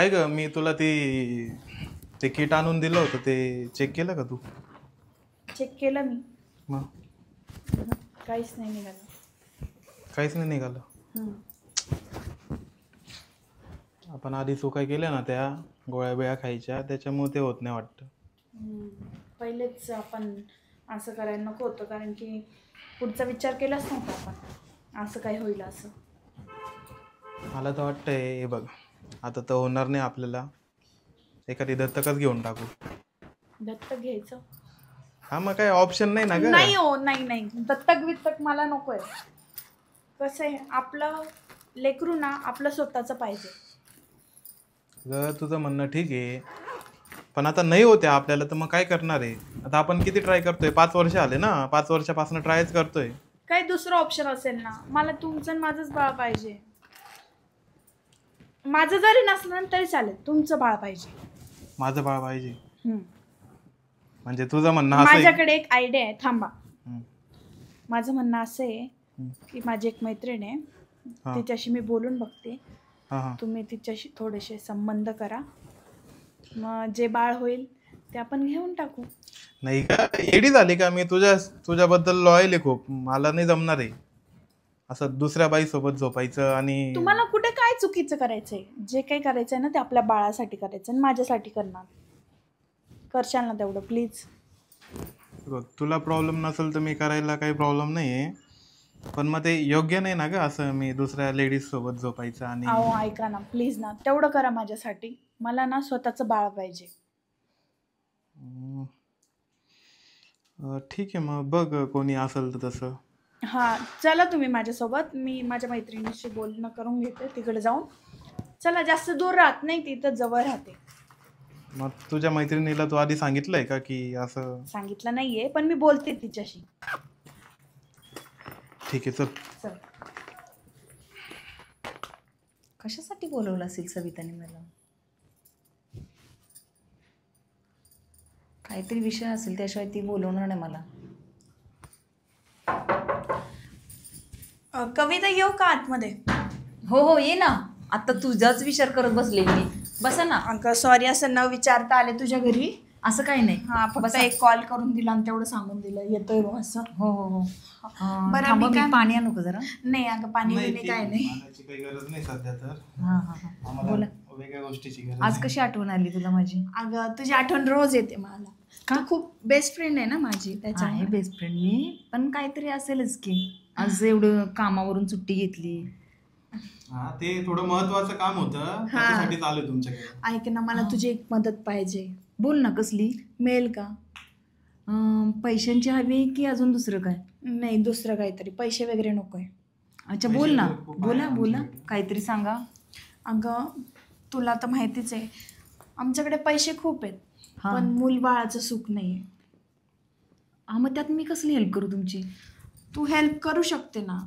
काय ग, मी तुला ते किट आणून दिलं होतं, ते चेक केलं का तू? चेक केलं मी. मग काहीच नाही निघालं. काहीच नाही निघालं. आपण आधी चुका केल्या ना, त्या गोळ्या बिळ्या खायच्या, त्याच्यामुळे ते होत नाही वाटतं. पहिलेच आपण असं करायला नको होतं, कारण की पुढचा विचार केलाच नव्हता आपण असं काय होईल असं. मला तर वाटतंय, हे बघ, आता तर होणार नाही आपल्याला, एखादी दत्तकच घेऊन टाकू. दत्तक घ्यायचं? हा, मग काय ऑप्शन नाही ना ग. नाही हो, नाही, दत्तक बित्तक मला नकोय. कसं आहे, आपलं लेकरू ना आपलं स्वतःचं पाहिजे. ग, तुझं म्हणणं ठीक आहे, पण आता नाही होते आपल्याला, तर मग काय करणार आहे? आता आपण किती ट्राय करतोय, 5 वर्ष आले ना, 5 वर्षापासून ट्रायच करतोय. काही दुसरं ऑप्शन असेल ना? मला तुमचं आणि माझंच बाळ पाहिजे. माझं जरी नसलं तरी चालेल, तुमचं बाळ पाहिजे. माझं बाळ पाहिजे म्हणजे तुझं म्हणणं असं? माझ्याकडे एक आयडिया आहे, थांबा. माझं म्हणणं असं आहे की माझी एक मैत्रीण आहे, तिच्याशी मी बोलून बघते. तुम्ही तिच्याशी थोडेसे संबंध करा, मग जे बाळ होईल ते आपण घेऊन टाकू. नाही का, एडी झाली का? मी तुझ्याबद्दल लॉयल आहे खूप, मला नाही जमणार आहे असं दुसऱ्या बाई सोबत झोपायचं. आणि तुम्हाला कुठे काय चुकीचं करायचंय? जे काही करायचंय ना ते आपल्या बाळासाठी करायचं आणि माझ्यासाठी करणार. करशाल ना तेवढं प्लीज? तुला प्रॉब्लेम नसेल तर मी करायला काही प्रॉब्लेम नाही आहे, पण मग ते योग्य नाही ना ग, असं मी दुसऱ्या लेडीज सोबत झोपायचं. आणि अहो ऐका ना प्लीज ना, तेवढं करा माझ्यासाठी. मला ना स्वतःचं बाळ पाहिजे. ठीक आहे, मग बघ कोणी असेल तर तसं. हां, चला तुम्ही माझ्यासोबत. मी माझ्या मैत्रिणीशी बोलणं करून घेते तिकडे जाऊन. चला, जास्त दूर राहत नाही, ती तर जवळ राहते. मग तुझ्या मैत्रिणीला तू आधी सांगितलंय का की असं? सांगितलं नाहीये, पण मी बोलते तिच्याशी. ठीक आहे, चल. चल. कशासाठी बोलवलं असेल सविताने मला? काहीतरी विषय असेल, त्याशिवाय ती बोलवणार नाही मला. कविता, येऊ का आतमध्ये? हो हो, ये ना. आता तुझाच विचार करत बसले मी. बसा ना. अगं सॉरी, असं न विचारता आले तुझ्या घरी. असं काही नाही. हा, फक्त एक कॉल करून दिला आणि तेवढं सांगून दिलं येतोय बघ असं. हो हो हो. बरं, मी काय पाणी आणू का जरा? नाही अगं, पाणी बिणी काय नाही. काही गरज नाही सध्या तर. हा बोला. वेगळ्या गोष्टीची गरज. आज कशी आठवण आली तुला माझी? अगं तुझी आठवण रोज येते मला. तू खूप बेस्ट फ्रेंड आहे ना माझी, आहे बेस्ट फ्रेंड मी, पण काहीतरी असेलच की. आज एवढं कामावरून सुट्टी घेतली. हा, ते थोडं महत्वाचं काम होतं, त्याच्यासाठी आलोय तुमच्याकडे. ऐक ना, मला तुझी एक मदत पाहिजे. बोल ना, कसली? मिळेल का? पैशांची हवी की अजून दुसरं काय? नाही, दुसरं काहीतरी. पैसे वगैरे नकोय. अच्छा, बोल ना. बोला काहीतरी सांगा. अगं तुला तर माहितीच आहे, आमच्याकडे पैसे खूप आहेत, पण मूलबाळाचं सुख नाही आहे. मग त्यात मी कसली हेल्प करू तुमची? तू हेल्प करू शकते ना,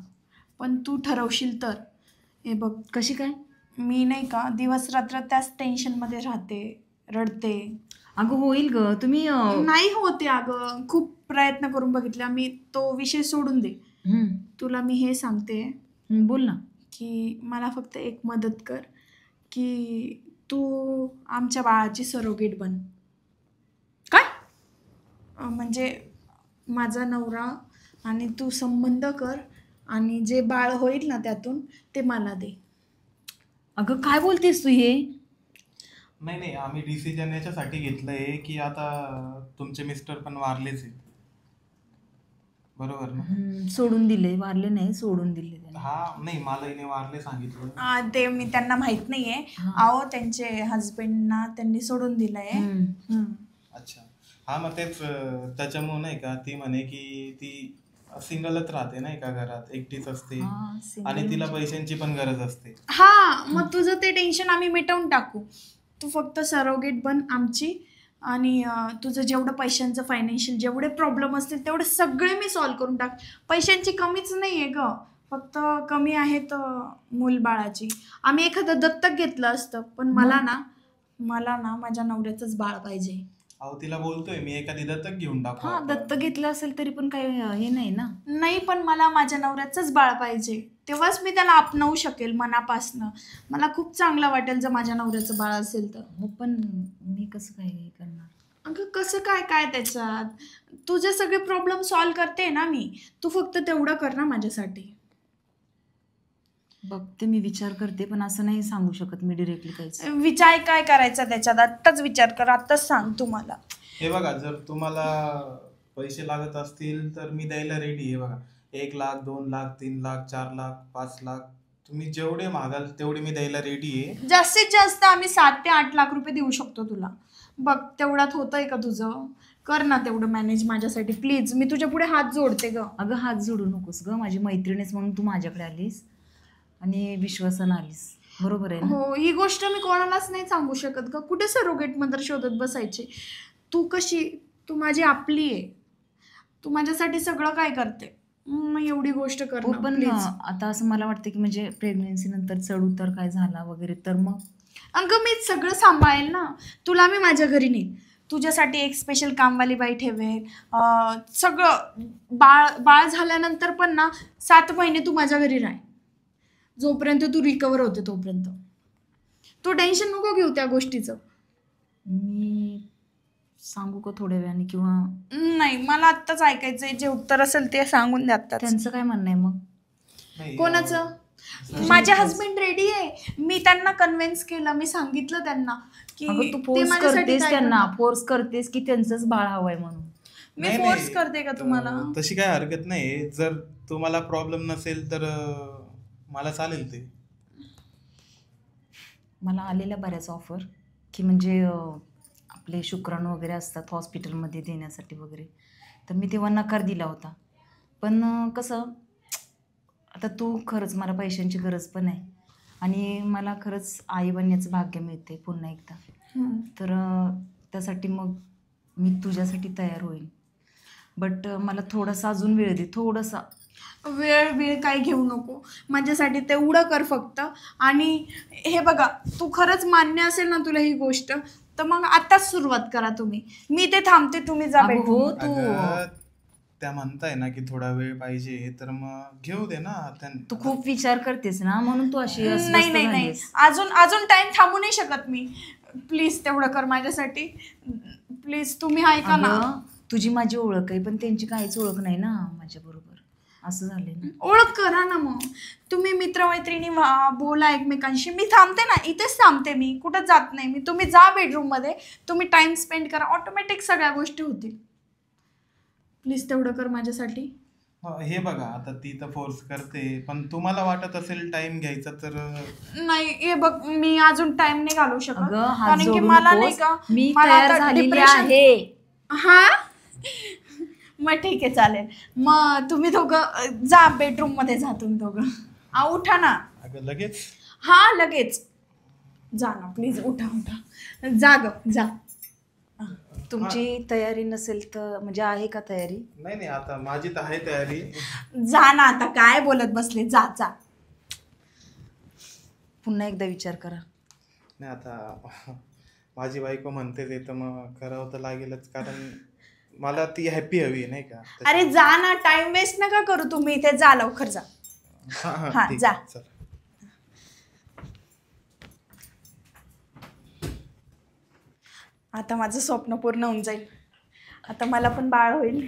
पण तू ठरवशील तर. हे बघ, कशी काय? मी नाही का दिवस रात्र त्याच टेन्शनमध्ये राहते, रडते. अगं होईल ग, तुम्ही नाही होते अगं, खूप प्रयत्न करून बघितला मी, तो विषय सोडून दे. तुला मी हे सांगते. बोल ना. की मला फक्त एक मदत कर, की तू आमच्या बाळाची सरोगेट बन. काय? म्हणजे माझा नवरा आणि तू संबंध कर, आणि जे बाळ होईल ना त्यातून ते मला दे. अगं काय बोलतेस तू हे? नाही, आम्ही डिसिजन याच्यासाठी घेतलंय की आता तुमचे मिस्टर पण वारलेच आहेत, बरोबर ना? सोडून दिले, वारले नाही, सोडून दिले. हा, नाही, मला हिने वारले सांगितलं. ते मी त्यांना माहित नाहीये. अहो, त्यांचे हजबंडना त्यांनी सोडून दिलंय. अच्छा, हा, मग तेच त्याच्यामुळे नाही का, ती म्हणे की ती सिंगलच राहते नाही का, घरात एकटीच असते, आणि तिला पैशांची पण गरज असते. हा, मग तुझं ते टेन्शन आम्ही मिटवून टाकू. तू फक्त सरोगेट बन आमची, आणि तुझं जेवढं पैशांचं फायनान्शियल जेवढे प्रॉब्लेम असतील तेवढे सगळे मी सॉल्व्ह करून टाक. पैशांची कमीच नाही आहे ग, फक्त कमी आहेत मूलबाळाची. आम्ही एखादं दत्तक घेतलं असतं, पण मला ना माझ्या नवऱ्याचंच बाळ पाहिजे. अहो, तिला बोलतोय मी, एखादी दत्तक घेऊन टाकू. दत्तक घेतलं असेल तरी पण काही हे नाही ना. नाही, पण मला माझ्या नवऱ्याचंच बाळ पाहिजे. तेव्हाच मी त्याला अपनावू शकेल मनापासनं. मला खूप चांगलं वाटेल जर माझ्या नवऱ्याचं बाळ असेल तर. हो पण मी कसं काय हे करणार? अगं कसं काय काय त्याच्यात, तुझे सगळे प्रॉब्लेम सॉल्व्ह करते ना मी. तू फक्त तेवढं कर ना माझ्यासाठी. बघते, मी विचार करते, पण असं नाही सांगू शकत मी डिरेक्टली काहीच. विचार काय करायचा त्याच्यात, आत्ताच विचार कर, आत्ताच सांग तुम्हाला. हे बघा, जर तुम्हाला पैसे लागत असतील तर मी द्यायला रेडी आहे. बघा, 1 लाख, 2 लाख, 3 लाख, 4 लाख, 5 लाख, तुम्ही जेवढे मागाल तेवढे मी द्यायला रेडी आहे. जास्तीत जास्त आम्ही 7 ते 8 लाख रुपये देऊ शकतो तुला. बघ तेवढ्यात होतंय का तुझं? कर ना तेवढं मॅनेज माझ्यासाठी प्लीज. मी तुझ्या पुढे हात जोडते ग. अगं हात जोडू नकोस ग, माझी मैत्रिणीच म्हणून तू माझ्याकडे आलीस आणि विश्वासानं आलीस, बरोबर आहे ना? हो, ही गोष्ट मी कोणालाच नाही सांगू शकत ग. कुठे सरोगेट मध्ये शोधत बसायची? तू कशी, तू माझी आपली आहे. तू माझ्यासाठी सगळं काय करते, मग एवढी गोष्ट कर हो ना, पण प्लीज. आता असं मला वाटतं की म्हणजे प्रेग्नेन्सी नंतर चढ उतार काय झाला वगैरे तर मग अगं मी सगळं सांभाळेल ना. तुला मी माझ्या घरी नेईन, तुझ्यासाठी एक स्पेशल कामवाली बाई ठेवेल. सगळं बाळ झाल्यानंतर पण ना 7 महिने तू माझ्या घरी राह, जोपर्यंत तू रिकवर होते तोपर्यंत. तू टेन्शन नको घेऊ त्या गोष्टीचं. मी सांगू का थोड्या वेळाने किंवा? नाही, मला आत्ताच ऐकायचंय. जे उत्तर असेल ते सांगून द्या आत्ताच. त्यांचं काय म्हणणं आहे मग? नाही, कोणाचं? माझे हस्बंड रेडी आहे. मी त्यांना कन्व्हिन्स केलं, मी सांगितलं त्यांना की अगं तू ते फोर्स माझ्यासाठी करतेस काय त्यांना, करतात. फोर्स करतेस की त्यांचंच बाळ हवंय म्हणून. मी नाही, फोर्स नाही, करते का तुम्हाला? तशी काय हरकत नाही. जर तुम्हाला प्रॉब्लेम नसेल तर मला चालेल ते. मला आलेल्या बऱ्याच ऑफर की म्हणजे आपले शुक्राणू वगैरे असतात हॉस्पिटलमध्ये देण्यासाठी वगैरे, तर मी तेव्हा नकार दिला होता. पण कसं, आता तू खरंच, मला पैशांची गरज पण आहे आणि मला खरंच आई बनण्याचं भाग्य मिळते पुन्हा एकदा. तर त्यासाठी मग मी तुझ्यासाठी तयार होईल. बट मला थोडासा अजून वेळ दे, थोडासा. वेळ काय घेऊ नको, माझ्यासाठी तेवढं कर फक्त. आणि हे बघा, तू खरंच मान्य असेल ना तुला ही गोष्ट, तर मग आताच सुरुवात करा तुम्ही. मी ते थांबते, तुम्ही जा अगं भेटून. हो, तू अगं, त्या म्हणताय ना की थोडा वेळ पाहिजे, तर मग घेऊ दे ना. तू खूप विचार करतेस ना, म्हणून तू अशी नाही अस्वस्थ नाही नाही, झालीस. अजून टाइम थांबू नाही शकत मी. प्लीज तेवढं कर माझ्यासाठी, प्लीज. तुम्ही ऐका ना. अगं, तुझी माझी ओळख आहे पण त्यांची काहीच ओळख नाही ना माझ्या बरोबर, असं झालंय ना. ओळख करा ना मग. तुम्ही मित्रमैत्रिणी बोला एकमेकांशी. मी थांबते ना, इथेच थांबते मी, कुठं जात नाही मी. तुम्ही जा बेडरूम मध्ये, तुम्ही टाइम स्पेंड करा, ऑटोमॅटिक सगळ्या गोष्टी होतील. प्लीज तेवढं कर माझ्यासाठी. हे बघा, आता ती तर फोर्स करते, पण तुम्हाला वाटत असेल टाइम घ्यायचा तर नाही, हे बघ, मी अजून टाइम नाही घालवू शकत. अगं हात कारण की जोडू मला नाही नकोस, का, मी मला तयार आता झालेली depression- आहे. हा मग ठीक आहे, चालेल. मग तुम्ही दोघं जा बेडरूम मध्ये, जा तुम्ही दोघं. उठा ना. अगं लगेच? हा लगेच जा ना, प्लीज उठा उठा, जा ग जा. तुमची तयारी नसेल तर म्हणजे आहे का तयारी? नाही नाही, आता माझी तर आहे तयारी. जा ना, आता काय बोलत बसले, जा जा. पुन्हा एकदा विचार करा. नाही, आता माझी बायको म्हणते ते, तर मग करावं तर लागेलच, कारण मला ती हॅपी हवी, नाही का? अरे जा ना, टाइम वेस्ट नका करू तुम्ही इथे, जा लवकर जा. हा, ठीक जा. आहे, चल. आता माझं स्वप्न पूर्ण होऊन जाईल. आता मला पण बाळ होईल.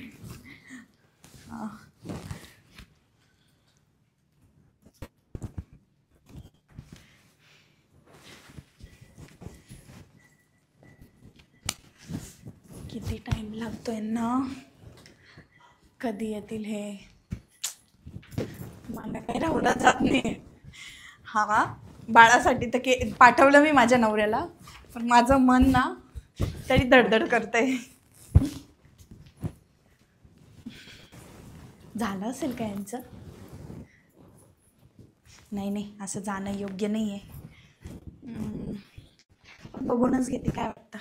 किती टाइम लागतोय ना, कधी येतील हे, मला काही राहूला जात नाही. हा, बाळासाठी तर पाठवलं मी माझ्या नवऱ्याला, पण माझं मन ना तरी धडधड करतंय. झालं असेल का यांचं? नाही नाही, असं जाणं योग्य नाही आहे. बघूनच घेते काय वाटतं.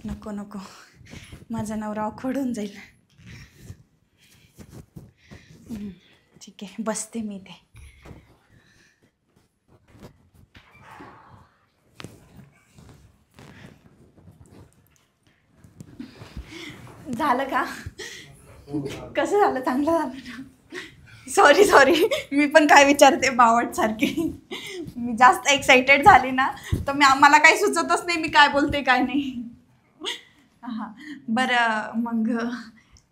नको नको, माझा नवरा ऑकवर्ड होऊन जाईल. ठीक आहे, बसते मी इथे. झालं का? कसं झालं? चांगलं झालं ना? सॉरी मी पण काय विचारते बावट सारखी. मी जास्त एक्साइटेड झाली ना तर मला काही सुचतच नाही मी काय बोलते काय नाही. हां बरं मग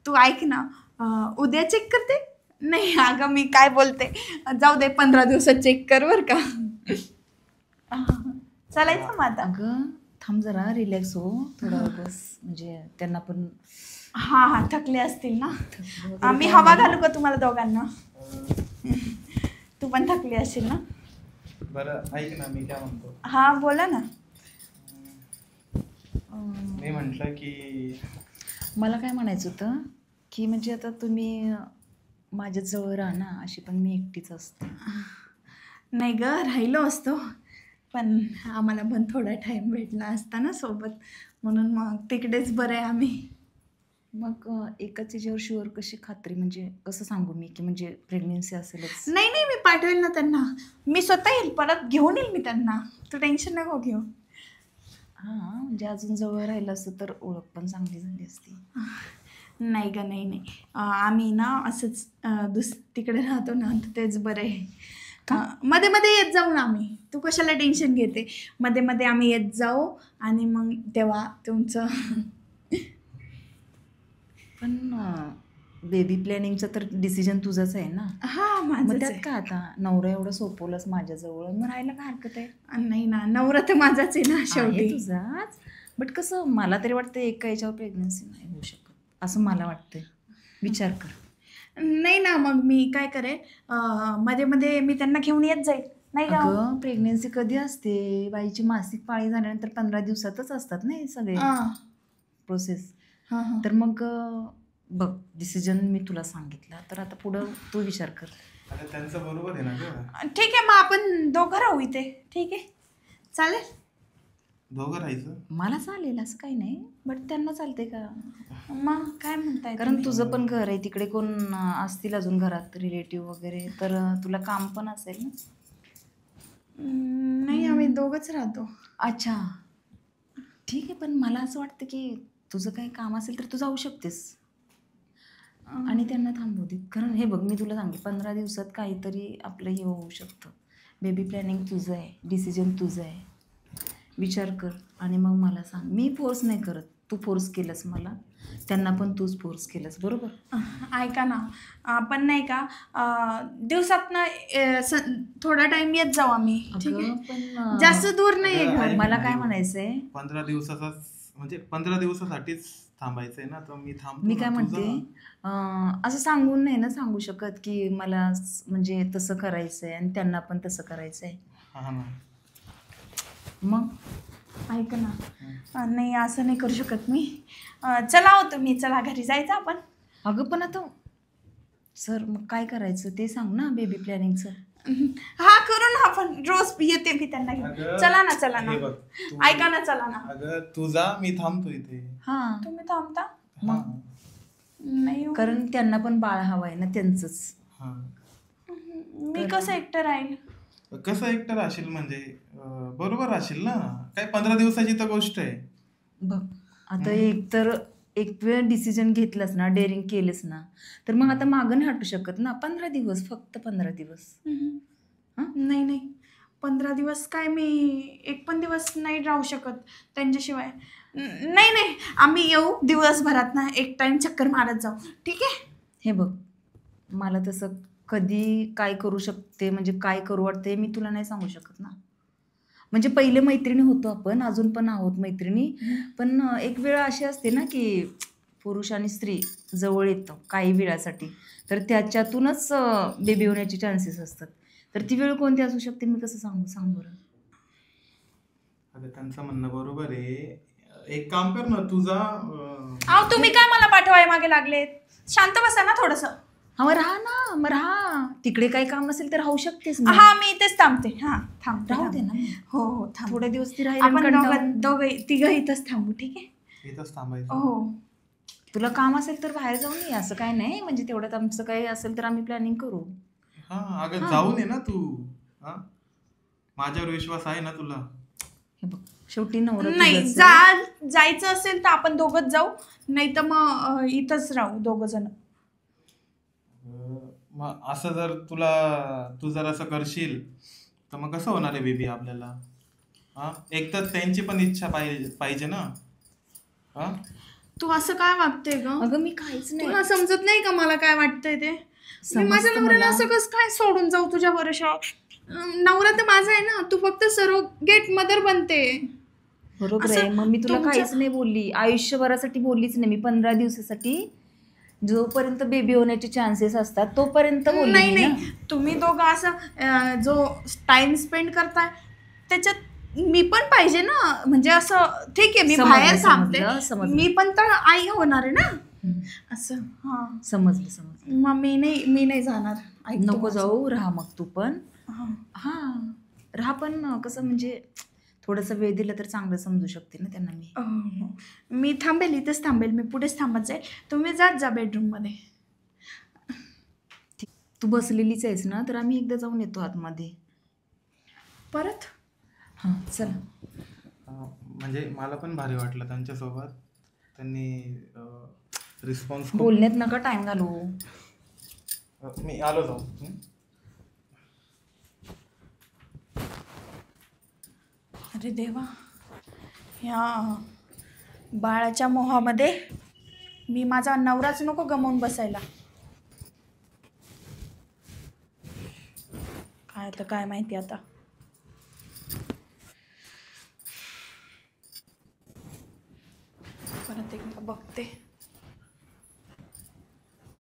तू ऐक ना, उद्या चेक करते? नाही अगं मी काय बोलते, जाऊ दे 15 दिवसात चेक कर बरं का. चालायचं मग आता. अगं थांब जरा, रिलॅक्स हो थोडा बस, म्हणजे त्यांना पण हां थकले असतील ना. मी हवा घालू का तुम्हाला दोघांना? तू पण थकली असेल ना. बरं ऐक ना, मी काय म्हणतो. हां बोला ना. मी म्हटलं की मला काय म्हणायचं होतं की म्हणजे आता तुम्ही माझ्या जवळ राहा ना, अशी पण मी एकटीच असते. नाही ग राहिलो असतो, पण आम्हाला पण थोडा टाईम भेटला असता ना सोबत, म्हणून मग तिकडेच बरं आहे आम्ही. मग एकाच याच्यावर शुअर कशी खात्री, म्हणजे कसं सांगू मी की म्हणजे प्रेग्नेन्सी असेलच? नाही मी पाठवेल ना त्यांना, मी स्वतः येईल, परत घेऊन येईल मी त्यांना, तू टेन्शन नको घेऊ. हां म्हणजे अजून जवळ राहिलं असतं तर ओळख पण चांगली झाली असती. नाही ग नाही आम्ही ना असंच तिकडे राहतो ना तर तेच बरं आहे. मध्ये मध्ये येत जाऊ ना आम्ही, तू कशाला टेन्शन घेते. मध्ये मध्ये आम्ही येत जाऊ आणि मग तेव्हा तुमचं. पण बेबी प्लॅनिंगचं तर डिसिजन तुझंच आहे ना. हां मग माझं त्यात का आता नवरा एवढं सोपवलंच माझ्याजवळ, मग राहायला काय हरकत आहे? नाही ना, नवरा तर माझाच आहे ना आहे शेवटी. तुझाच, बट कसं मला तरी वाटतं एका याच्यावर प्रेग्नन्सी नाही होऊ शकत असं मला वाटतंय. विचार कर. नाही ना, मग मी काय करेन, मध्ये मध्ये मी त्यांना घेऊन येत जाईल नाही का. अगं प्रेग्नेन्सी कधी असते? बाईची मासिक पाळी झाल्यानंतर 15 दिवसातच असतात ना हे सगळे प्रोसेस. हां तर मग बघ, डिसिजन मी तुला सांगितला, तर आता पुढं तू विचार कर. अरे त्यांचं बरोबर आहे ना गं. ठीक आहे, मग आपण दोघं राहू इथे. ठीक आहे चालेल. दोघं राहायचं? मला चालेल असं काही नाही, बट त्यांना चालते का? मग काय म्हणताय कारण तुझं पण घर आहे तिकडे, कोण असतील अजून घरात रिलेटिव्ह वगैरे, तर तुला काम पण असेल ना. नाही आम्ही दोघंच राहतो. अच्छा ठीक आहे, पण मला असं वाटतं की तुझं काही काम असेल तर तू जाऊ शकतेस आणि त्यांना थांबवू दे. कारण हे बघ, मी तुला सांगते 15 दिवसात काहीतरी आपलं हे होऊ शकतं. बेबी प्लॅनिंग तुझं आहे, डिसिजन तुझं आहे. विचार कर आणि मग मला सांग. मी फोर्स नाही करत, तू फोर्स केलंस मला, त्यांना पण तूच फोर्स केलंस, बरोबर? ऐका ना, आपण नाही का दिवसातनं थोडा टाइम येत जाऊ आम्ही. ठीक आहे, पण जास्त दूर नाही आहे घर. मला काय म्हणायचंय, 15 दिवसाचाच म्हणजे 15 दिवसासाठीच थांबायचंय ना, तर मी थांबतो. मी काय म्हणते, असं सांगून नाही ना सांगू शकत की मला म्हणजे तसं करायचंय आणि त्यांना पण तसं करायचंय. हा ना. मग ऐक ना, नाही असं नाही करू शकत मी. चला हो तुम्ही, चला घरी जायचं आपण. अगं पण आता सर मग काय करायचं ते सांग ना, बेबी प्लॅनिंगचं. हा करू ना आपण, रोज येते मी त्यांना घेऊन. अगं, चला ना हे बघ, ऐका ना, चला ना. अगं तू जा, मी थांबतो इथे. हां तुम्ही थांबता? मग नाही हो. कारण त्यांना पण बाळ हवं आहे ना त्यांचंच. मी कसं एकटं राहील? कसं एकटं राहशील म्हणजे बरोबर राहशील ना, काय 15 दिवसाची तर गोष्ट आहे. बघ आता एक वेळ डिसिजन घेतलंस ना, डेअरिंग केलंस ना, तर मग आता मागं नाही हटू शकत ना. 15 दिवस, फक्त 15 दिवस. नाही 15 दिवस काय, मी एक पण दिवस नाही राहू शकत त्यांच्याशिवाय. नाही आम्ही येऊ दिवसभरात ना, एक टाइम चक्कर मारत जाऊ. ठीक आहे? हे बघ, मला तसं कधी काय करू शकते म्हणजे काय करू वाटते मी तुला नाही सांगू शकत ना. म्हणजे पहिले मैत्रिणी होतो आपण, अजून पण आहोत मैत्रिणी, पण एक वेळ अशी असते ना की पुरुष आणि स्त्री जवळ येतं काही वेळासाठी, तर त्याच्यातूनच बेबी होण्याचे चान्सेस असतात. तर ती वेळ कोणती असू शकते मी कसं सांग बरं. अगं त्यांचं म्हणणं बरोबर आहे. एक काम कर ना, तुझा अहो तुम्ही काय मला पाठवाय मागे लागलेत? शांत बसा ना थोडंसं. हा मग राहा ना, मग राहा. तिकडे काही काम नसेल तर राहू शकतेस ना. हा मी इथेच थांबते. हा राहू दे ना. हो थांब. थोडे दिवस ती आपण राहील. तिघं इथंच थांबू. ठीक आहे? इथंच थांबायचं. हो. तुला काम असेल तर बाहेर जाऊन ये, असं काय नाही. म्हणजे तेवढ्यात आमचं काही असेल तर आम्ही प्लॅनिंग करू. हा अगं जाऊन ये ना तू. हा माझ्यावर विश्वास आहे ना तुला. हे बघ, शेवटी नवरा नाही तुझाच आहे. जायचं असेल तर आपण दोघंच जाऊ, नाही तर मग इथंच राहू दोघं जण. मग असं जर तू जर असं करशील तर मग कसं होणार आहे बेबी आपल्याला? हा, एक तर त्यांची पण इच्छा पाहिजे पाहिजे ना. हा, तू असं काय वागते ग? अगं मी काहीच तुला नाही. समजत नाही का मला काय वाटतंय ते? मी माझ्या समजतं नवऱ्याला मला. असं कसं काय सोडून जाऊ तुझ्या भरोशावर? नवरा तर माझा आहे ना, तू फक्त सरोगेट मदर बनते. बरोबर असं आहे. मग मी तुला तुमच्या- काहीच नाही बोलली, आयुष्यभरासाठी बोललीच नाही मी. 15 दिवसासाठी जोपर्यंत बेबी होण्याचे चान्सेस असतात तोपर्यंत बोलली नाही मी ना. नाही, तुम्ही दोघं असं जो टाइम स्पेंड करताय त्याच्यात मी पण पाहिजे ना. म्हणजे असं ठीक आहे, मी समजलं, बाहेर थांबते, समजलं. मी पण तर आई होणार आहे ना. हम्म. असं हा. समजलं. मग मी नाही जाणार. ऐक तू नको माझं. जाऊ, राहा मग तू पण. हा. हा, राहा पण कसं म्हणजे थोडासा वेळ दिला तर चांगलं समजू शकते ना त्यांना मी. हो. मी थांबेल, इथेच थांबेल, मी पुढेच थांबत जाईल. तुम्ही जात जा बेडरूम मध्ये. ठीक. तू बसलेलीच आहेस ना, तर आम्ही एकदा जाऊन येतो आतमध्ये. परत हां चल. म्हणजे मला पण भारी वाटलं त्यांच्यासोबत. त्यांनी रिस्पॉन्स बोलण्यात नका टाइम घालू. मी आलो जाऊ. अरे देवा, ह्या बाळाच्या मोहामध्ये मी माझा नवराच नको गमावून बसायला. काय तर काय माहिती आता.